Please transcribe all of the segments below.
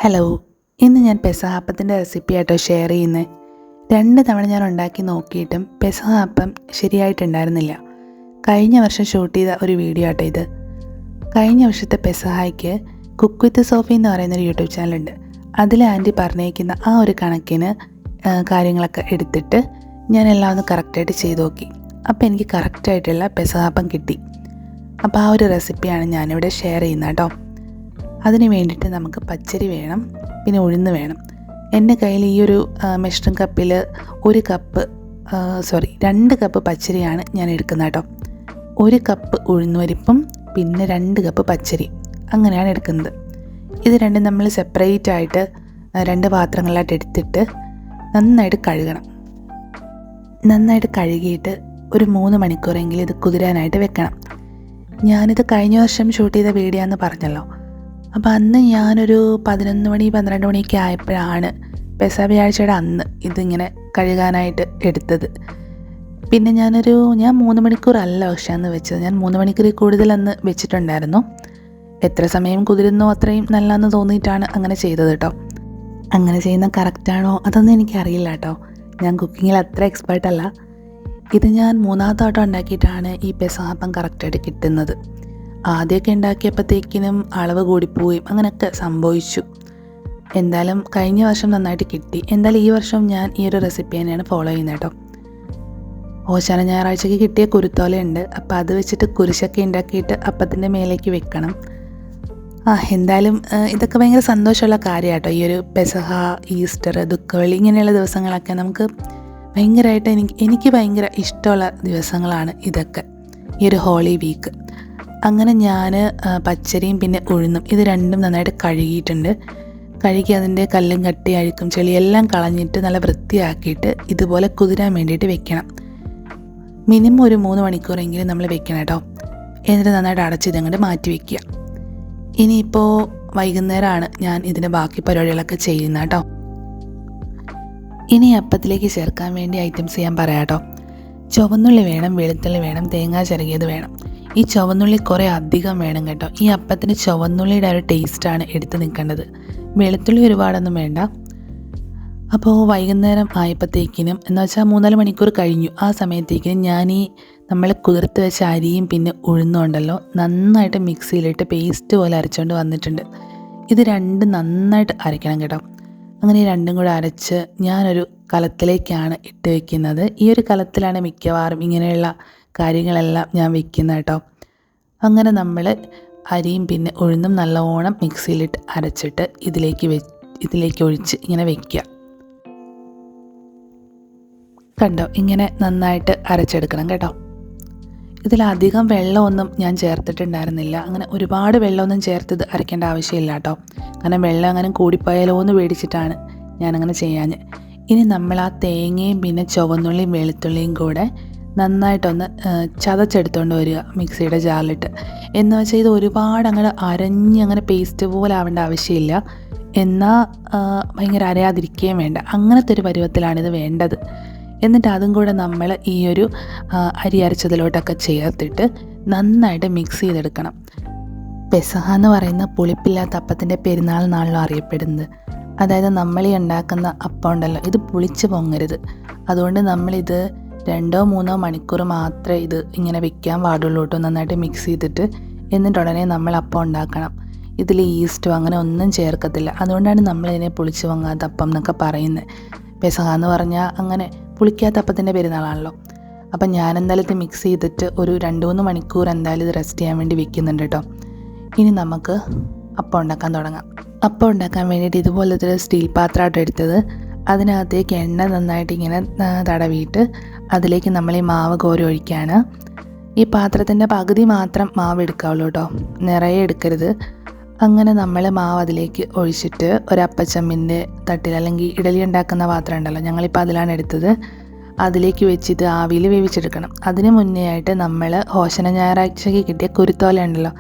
Hello, ഇന്ന് ഞാൻ പെസഹ അപ്പത്തിൻ്റെ റെസിപ്പി ആയിട്ടോ ഷെയർ ചെയ്യുന്നത്. 2 തവണ ഞാൻ ഉണ്ടാക്കി നോക്കിയിട്ടും പെസഹ അപ്പം ശരിയായിട്ടുണ്ടായിരുന്നില്ല. കഴിഞ്ഞ വർഷം ഷൂട്ട് ചെയ്ത ഒരു വീഡിയോ ആട്ടോ ഇത്. കഴിഞ്ഞ വർഷത്തെ പെസഹായ്ക്ക് കുക്ക് വിത്ത് സോഫി എന്ന് പറയുന്നൊരു യൂട്യൂബ് ചാനലുണ്ട്. അതിൽ ആൻറ്റി പറഞ്ഞേക്കുന്ന ആ ഒരു കണക്കിന് കാര്യങ്ങളൊക്കെ എടുത്തിട്ട് ഞാൻ എല്ലാം ഒന്ന് കറക്റ്റായിട്ട് ചെയ്ത് നോക്കി. അപ്പോൾ എനിക്ക് കറക്റ്റായിട്ടുള്ള പെസഹ അപ്പം കിട്ടി. അപ്പോൾ ആ ഒരു റെസിപ്പിയാണ് ഞാനിവിടെ ഷെയർ ചെയ്യുന്നത് കേട്ടോ. അതിന് വേണ്ടിയിട്ട് നമുക്ക് പച്ചരി വേണം, പിന്നെ ഉഴുന്ന് വേണം. എൻ്റെ കയ്യിൽ ഈ ഒരു മെഷറിംഗ് കപ്പിൽ 2 കപ്പ് പച്ചരിയാണ് ഞാൻ എടുക്കുന്നത് കേട്ടോ. 1 കപ്പ് ഉഴുന്നുപരിപ്പും പിന്നെ 2 കപ്പ് പച്ചരി, അങ്ങനെയാണ് എടുക്കുന്നത്. ഇത് രണ്ടും നമ്മൾ സെപ്പറേറ്റ് ആയിട്ട് 2 പാത്രങ്ങളിലായിട്ട് എടുത്തിട്ട് നന്നായിട്ട് കഴുകണം. നന്നായിട്ട് കഴുകിയിട്ട് ഒരു 3 മണിക്കൂറെങ്കിലും ഇത് കുതിരാനായിട്ട് വെക്കണം. ഞാനിത് കഴിഞ്ഞ വർഷം ഷൂട്ട് ചെയ്ത വീഡിയോ എന്ന് പറഞ്ഞല്ലോ. അപ്പോൾ അന്ന് ഞാനൊരു 11 മണി 12 മണിയൊക്കെ ആയപ്പോഴാണ് പെസഹ വ്യാഴ്ചയുടെ അന്ന് ഇതിങ്ങനെ കഴുകാനായിട്ട് എടുത്തത്. പിന്നെ ഞാൻ 3 മണിക്കൂറല്ല പക്ഷേ അന്ന് വെച്ചത്, ഞാൻ 3 മണിക്കൂറിൽ കൂടുതൽ അന്ന് വെച്ചിട്ടുണ്ടായിരുന്നു. എത്ര സമയം കുതിരുന്നോ അത്രയും നല്ലതെന്ന് തോന്നിയിട്ടാണ് അങ്ങനെ ചെയ്തത് കേട്ടോ. അങ്ങനെ ചെയ്യുന്ന കറക്റ്റാണോ അതൊന്നും എനിക്കറിയില്ല കേട്ടോ. ഞാൻ കുക്കിങ്ങിൽ അത്ര എക്സ്പേർട്ടല്ല. ഇത് ഞാൻ 3ാമത്തെ വട്ടം ഉണ്ടാക്കിയിട്ടാണ് ഈ പെസഹ അപ്പം കറക്റ്റായിട്ട് കിട്ടുന്നത്. ആദ്യമൊക്കെ ഉണ്ടാക്കിയപ്പോഴത്തേക്കിനും അളവ് കൂടിപ്പോവുകയും അങ്ങനെയൊക്കെ സംഭവിച്ചു. എന്തായാലും കഴിഞ്ഞ വർഷം നന്നായിട്ട് കിട്ടി. എന്തായാലും ഈ വർഷം ഞാൻ ഈ ഒരു റെസിപ്പി തന്നെയാണ് ഫോളോ ചെയ്യുന്നത് കേട്ടോ. ഓശാന ഞായറാഴ്ചയ്ക്ക് കിട്ടിയ കുരുത്തോലയുണ്ട്. അപ്പോൾ അത് വെച്ചിട്ട് കുരിശൊക്കെ ഉണ്ടാക്കിയിട്ട് അപ്പത്തിൻ്റെ മേലേക്ക് വെക്കണം. എന്തായാലും ഇതൊക്കെ ഭയങ്കര സന്തോഷമുള്ള കാര്യമാട്ടോ. ഈ ഒരു പെസഹ, ഈസ്റ്റർ, ദുഃഖവെള്ളി ഇങ്ങനെയുള്ള ദിവസങ്ങളൊക്കെ നമുക്ക് ഭയങ്കരമായിട്ട് എനിക്ക് ഭയങ്കര ഇഷ്ടമുള്ള ദിവസങ്ങളാണ് ഇതൊക്കെ, ഈ ഒരു ഹോളി വീക്ക്. അങ്ങനെ ഞാൻ പച്ചരിയും പിന്നെ ഉഴുന്നും ഇത് രണ്ടും നന്നായിട്ട് കഴുകിയിട്ടുണ്ട്. കഴുകി അതിൻ്റെ കല്ലും കട്ടി അഴുക്കും ചെളിയെല്ലാം കളഞ്ഞിട്ട് നല്ല വൃത്തിയാക്കിയിട്ട് ഇതുപോലെ കുതിരാൻ വേണ്ടിയിട്ട് വെക്കണം. മിനിമം ഒരു 3 മണിക്കൂറെങ്കിലും നമ്മൾ വെക്കണം കേട്ടോ. എന്നിട്ട് നന്നായിട്ട് അടച്ചിതങ്ങോട്ട് മാറ്റി വയ്ക്കുക. ഇനിയിപ്പോൾ വൈകുന്നേരമാണ് ഞാൻ ഇതിൻ്റെ ബാക്കി പരിപാടികളൊക്കെ ചെയ്യുന്നത് കേട്ടോ. ഇനി അപ്പത്തിലേക്ക് ചേർക്കാൻ വേണ്ടി ഐറ്റംസ് ഞാൻ പറയാം കേട്ടോ. ചുവന്നുള്ളി വേണം, വെളുത്തുള്ളി വേണം, തേങ്ങ ചിരകിയത് വേണം. ഈ ചുവന്നുള്ളി കുറേ അധികം വേണം കേട്ടോ. ഈ അപ്പത്തിന് ചുവന്നുള്ളിയുടെ ഒരു ടേസ്റ്റാണ് എടുത്ത് നിൽക്കേണ്ടത്. വെളുത്തുള്ളി ഒരുപാടൊന്നും വേണ്ട. അപ്പോൾ വൈകുന്നേരം ആയപ്പോഴത്തേക്കിനും എന്ന് വെച്ചാൽ 3-4 മണിക്കൂർ കഴിഞ്ഞു. ആ സമയത്തേക്കിനും ഞാൻ നമ്മൾ കുതിർത്ത് വെച്ച അരിയും പിന്നെ ഉഴുന്നുണ്ടല്ലോ നന്നായിട്ട് മിക്സിയിലിട്ട് പേസ്റ്റ് പോലെ അരച്ചുകൊണ്ട് വന്നിട്ടുണ്ട്. ഇത് രണ്ടും നന്നായിട്ട് അരയ്ക്കണം കേട്ടോ. അങ്ങനെ ഈ രണ്ടും കൂടെ അരച്ച് ഞാനൊരു കലത്തിലേക്കാണ് ഇട്ട് വയ്ക്കുന്നത്. ഈ ഒരു കലത്തിലാണ് മിക്കവാറും ഇങ്ങനെയുള്ള കാര്യങ്ങളെല്ലാം ഞാൻ വെക്കുന്നത് കേട്ടോ. അങ്ങനെ നമ്മൾ അരിയും പിന്നെ ഉഴുന്നും നല്ലോണം മിക്സിയിലിട്ട് അരച്ചിട്ട് ഇതിലേക്ക് ഒഴിച്ച് ഇങ്ങനെ വയ്ക്കുക. കണ്ടോ, ഇങ്ങനെ നന്നായിട്ട് അരച്ചെടുക്കണം കേട്ടോ. ഇതിലധികം വെള്ളമൊന്നും ഞാൻ ചേർത്തിട്ടുണ്ടായിരുന്നില്ല. അങ്ങനെ ഒരുപാട് വെള്ളമൊന്നും ചേർത്തത് അരയ്ക്കേണ്ട ആവശ്യമില്ല കേട്ടോ. കാരണം വെള്ളം അങ്ങനെ കൂടിപ്പോയാലോ എന്ന് പേടിച്ചിട്ടാണ് ഞാനങ്ങനെ ചെയ്യാഞ്ഞ്. ഇനി നമ്മൾ ആ തേങ്ങയും പിന്നെ ചുവന്നുള്ളിയും വെളുത്തുള്ളിയും കൂടെ നന്നായിട്ടൊന്ന് ചതച്ചെടുത്തുകൊണ്ട് വരിക മിക്സിയുടെ ജാറിലിട്ട്. എന്ന് വെച്ചാൽ ഇത് ഒരുപാട് അങ്ങനെ അങ്ങനെ പേസ്റ്റ് പോലെ ആവേണ്ട ആവശ്യമില്ല. എന്നാൽ ഭയങ്കര അരയാതിരിക്കുകയും വേണ്ട. അങ്ങനത്തെ ഒരു പരുവത്തിലാണിത് വേണ്ടത്. എന്നിട്ട് അതും കൂടെ നമ്മൾ ഈ ഒരു അരി അരച്ചതിലോട്ടൊക്കെ ചേർത്തിട്ട് നന്നായിട്ട് മിക്സ് ചെയ്തെടുക്കണം. പെസഹ എന്ന് പറയുന്ന പുളിപ്പില്ലാത്ത അപ്പത്തിൻ്റെ പെരുന്നാൾ നാളിലും അറിയപ്പെടുന്നത്. അതായത് നമ്മൾ ഈ ഉണ്ടാക്കുന്ന അപ്പം ഉണ്ടല്ലോ, ഇത് പുളിച്ച് പൊങ്ങരുത്. അതുകൊണ്ട് നമ്മളിത് 2-3 മണിക്കൂർ മാത്രമേ ഇത് ഇങ്ങനെ വെക്കാൻ പാടുള്ളൂ കേട്ടോ. നന്നായിട്ട് മിക്സ് ചെയ്തിട്ട് എന്നിട്ട് ഉടനെ നമ്മൾ അപ്പം ഉണ്ടാക്കണം. ഇതിൽ ഈസ്റ്റോ അങ്ങനെ ഒന്നും ചേർക്കത്തില്ല. അതുകൊണ്ടാണ് നമ്മളിതിനെ പുളിച്ച് പൊങ്ങാത്ത അപ്പം എന്നൊക്കെ പറയുന്നത്. പെസഹ എന്ന് പറഞ്ഞാൽ അങ്ങനെ പുളിക്കാത്ത അപ്പത്തിൻ്റെ പെരുന്നാളാണല്ലോ. അപ്പം ഞാൻ എന്തായാലും ഇത് മിക്സ് ചെയ്തിട്ട് ഒരു 2-3 മണിക്കൂർ എന്തായാലും ഇത് റെസ്റ്റ് ചെയ്യാൻ വേണ്ടി വെക്കുന്നുണ്ട് കേട്ടോ. ഇനി നമുക്ക് അപ്പം ഉണ്ടാക്കാൻ തുടങ്ങാം. അപ്പം ഉണ്ടാക്കാൻ വേണ്ടിയിട്ട് ഇതുപോലത്തെ ഒരു സ്റ്റീൽ പാത്രമായിട്ട് എടുത്തത്. അതിനകത്തേക്ക് എണ്ണ നന്നായിട്ട് ഇങ്ങനെ തടവിയിട്ട് അതിലേക്ക് നമ്മൾ ഈ മാവ് കോരി ഒഴിക്കുകയാണ്. ഈ പാത്രത്തിൻ്റെ പകുതി മാത്രം മാവ് എടുക്കാവുള്ളൂ കേട്ടോ, നിറയെ എടുക്കരുത്. അങ്ങനെ നമ്മൾ മാവ് അതിലേക്ക് ഒഴിച്ചിട്ട് ഒരപ്പച്ചമ്മിൻ്റെ തട്ടിൽ അല്ലെങ്കിൽ ഇഡലി ഉണ്ടാക്കുന്ന പാത്രം ഉണ്ടല്ലോ, ഞങ്ങളിപ്പോൾ അതിലാണ് എടുത്തത്. അതിലേക്ക് വെച്ചിട്ട് ആവിയിൽ വേവിച്ചെടുക്കണം. അതിന് മുന്നേ ആയിട്ട് നമ്മൾ ഓശാന ഞായറാഴ്ചയ്ക്ക് കിട്ടിയ കുരുത്തോല ഉണ്ടല്ലോ,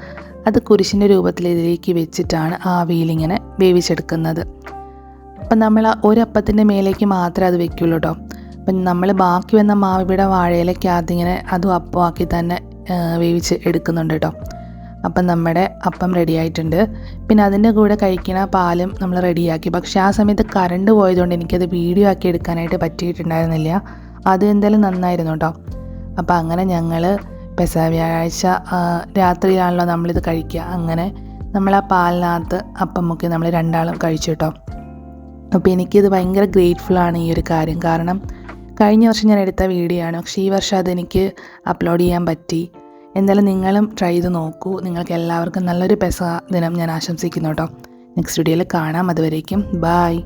അത് കുരിശിൻ്റെ രൂപത്തിൽ ഇതിലേക്ക് വെച്ചിട്ടാണ് ആവിയിലിങ്ങനെ വേവിച്ചെടുക്കുന്നത്. അപ്പം നമ്മൾ ഒരപ്പത്തിൻ്റെ മേലേക്ക് മാത്രമേ അത് വെക്കുള്ളൂ കേട്ടോ. അപ്പം നമ്മൾ ബാക്കി വന്ന മാവ് ഇവിടെ വാഴയിലേക്ക് അതിങ്ങനെ അതും അപ്പമാക്കി തന്നെ വേവിച്ച് എടുക്കുന്നുണ്ട് കേട്ടോ. അപ്പം നമ്മുടെ അപ്പം റെഡി ആയിട്ടുണ്ട്. പിന്നെ അതിൻ്റെ കൂടെ കഴിക്കണ പാലും നമ്മൾ റെഡിയാക്കി. പക്ഷേ ആ സമയത്ത് കറണ്ട് പോയതുകൊണ്ട് എനിക്കത് വീഡിയോ ആക്കി എടുക്കാനായിട്ട് പറ്റിയിട്ടുണ്ടായിരുന്നില്ല. അത് എന്തായാലും നന്നായിരുന്നു കേട്ടോ. അപ്പോൾ അങ്ങനെ ഞങ്ങൾ പെസഹ വ്യാഴാഴ്ച രാത്രിയിലാണല്ലോ നമ്മളിത് കഴിക്കുക. അങ്ങനെ നമ്മൾ ആ പാലിനകത്ത് അപ്പം മുക്കി നമ്മൾ രണ്ടാളും കഴിച്ചു കേട്ടോ. അപ്പോൾ എനിക്കിത് ഭയങ്കര ഗ്രേറ്റ്ഫുള്ളാണ് ഈ ഒരു കാര്യം. കാരണം കഴിഞ്ഞ വർഷം ഞാൻ എടുത്ത വീഡിയോ ആണ്, പക്ഷേ ഈ വർഷം അതെനിക്ക് അപ്ലോഡ് ചെയ്യാൻ പറ്റി. എന്തായാലും നിങ്ങളും ട്രൈ ചെയ്ത് നോക്കൂ. നിങ്ങൾക്ക് എല്ലാവർക്കും നല്ലൊരു പെസഹ ദിനം ഞാൻ ആശംസിക്കുന്നു കേട്ടോ. നെക്സ്റ്റ് വീഡിയോയിൽ കാണാം. അതുവരേക്കും ബായ്.